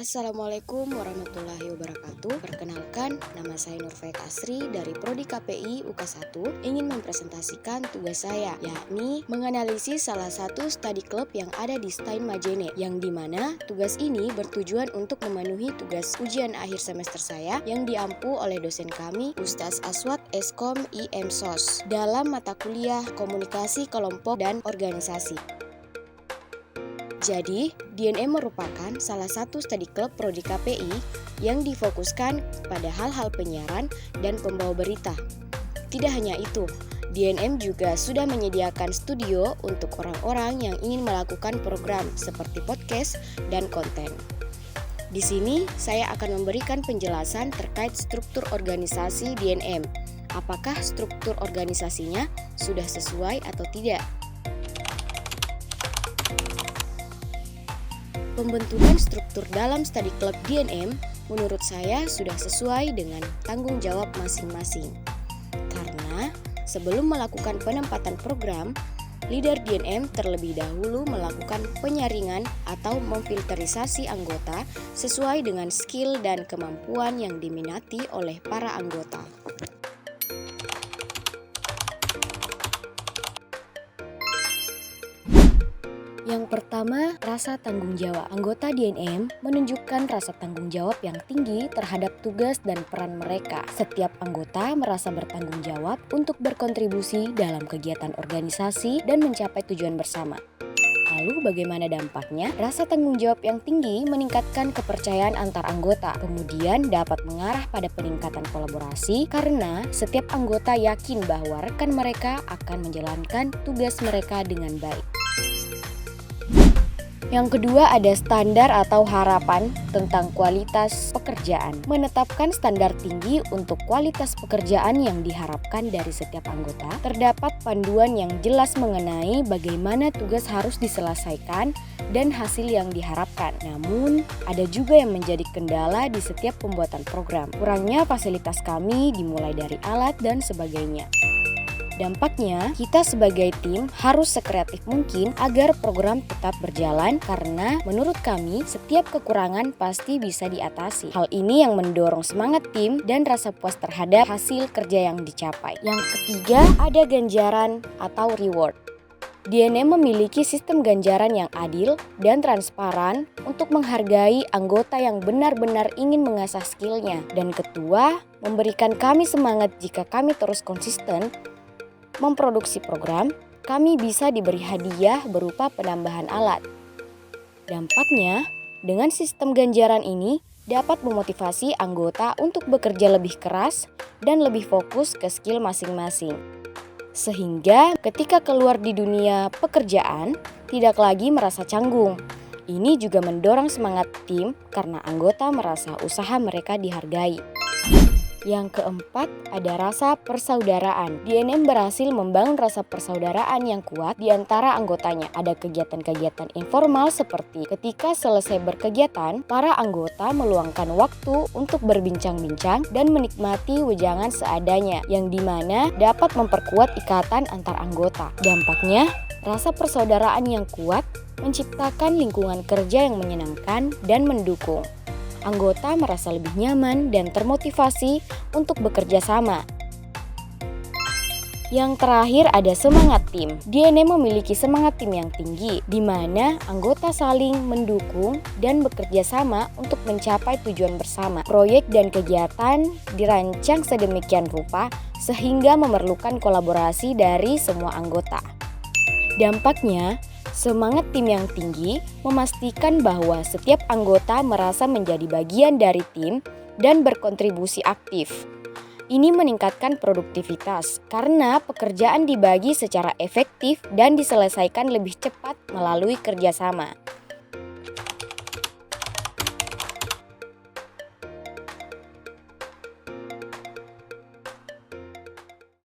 Assalamualaikum warahmatullahi wabarakatuh. Perkenalkan, nama saya Nurfaik Asri dari Prodi KPI UK1 ingin mempresentasikan tugas saya, yakni menganalisis salah satu study club yang ada di STAIN Majene, yang dimana tugas ini bertujuan untuk memenuhi tugas ujian akhir semester saya yang diampu oleh dosen kami, Ustaz Aswad Eskom IM-SOS, dalam mata kuliah Komunikasi Kelompok dan Organisasi. Jadi, DNM merupakan salah satu study club Prodi KPI yang difokuskan pada hal-hal penyiaran dan pembawa berita. Tidak hanya itu, DNM juga sudah menyediakan studio untuk orang-orang yang ingin melakukan program seperti podcast dan konten. Di sini, saya akan memberikan penjelasan terkait struktur organisasi DNM. Apakah struktur organisasinya sudah sesuai atau tidak? Pembentukan struktur dalam study club DNM menurut saya sudah sesuai dengan tanggung jawab masing-masing. Karena sebelum melakukan penempatan program, leader DNM terlebih dahulu melakukan penyaringan atau memfilterisasi anggota sesuai dengan skill dan kemampuan yang diminati oleh para anggota. Yang pertama, rasa tanggung jawab. Anggota DNM menunjukkan rasa tanggung jawab yang tinggi terhadap tugas dan peran mereka. Setiap anggota merasa bertanggung jawab untuk berkontribusi dalam kegiatan organisasi dan mencapai tujuan bersama. Lalu bagaimana dampaknya? Rasa tanggung jawab yang tinggi meningkatkan kepercayaan antar anggota, kemudian dapat mengarah pada peningkatan kolaborasi karena setiap anggota yakin bahwa rekan mereka akan menjalankan tugas mereka dengan baik. Yang kedua ada standar atau harapan tentang kualitas pekerjaan. Menetapkan standar tinggi untuk kualitas pekerjaan yang diharapkan dari setiap anggota. Terdapat panduan yang jelas mengenai bagaimana tugas harus diselesaikan dan hasil yang diharapkan. Namun, ada juga yang menjadi kendala di setiap pembuatan program. Kurangnya fasilitas kami dimulai dari alat dan sebagainya. Dampaknya, kita sebagai tim harus sekreatif mungkin agar program tetap berjalan karena menurut kami setiap kekurangan pasti bisa diatasi. Hal ini yang mendorong semangat tim dan rasa puas terhadap hasil kerja yang dicapai. Yang ketiga, ada ganjaran atau reward. DNM memiliki sistem ganjaran yang adil dan transparan untuk menghargai anggota yang benar-benar ingin mengasah skillnya. Dan ketua memberikan kami semangat jika kami terus konsisten memproduksi program, kami bisa diberi hadiah berupa penambahan alat. Dampaknya, dengan sistem ganjaran ini dapat memotivasi anggota untuk bekerja lebih keras dan lebih fokus ke skill masing-masing. Sehingga ketika keluar di dunia pekerjaan, tidak lagi merasa canggung. Ini juga mendorong semangat tim karena anggota merasa usaha mereka dihargai. Yang keempat, ada rasa persaudaraan. DNM berhasil membangun rasa persaudaraan yang kuat di antara anggotanya. Ada kegiatan-kegiatan informal seperti ketika selesai berkegiatan, para anggota meluangkan waktu untuk berbincang-bincang dan menikmati wejangan seadanya, yang dimana dapat memperkuat ikatan antar anggota. Dampaknya, rasa persaudaraan yang kuat menciptakan lingkungan kerja yang menyenangkan dan mendukung. Anggota merasa lebih nyaman dan termotivasi untuk bekerja sama. Yang terakhir ada semangat tim. DNM memiliki semangat tim yang tinggi, di mana anggota saling mendukung dan bekerja sama untuk mencapai tujuan bersama. Proyek dan kegiatan dirancang sedemikian rupa sehingga memerlukan kolaborasi dari semua anggota. Dampaknya, semangat tim yang tinggi memastikan bahwa setiap anggota merasa menjadi bagian dari tim dan berkontribusi aktif. Ini meningkatkan produktivitas karena pekerjaan dibagi secara efektif dan diselesaikan lebih cepat melalui kerjasama.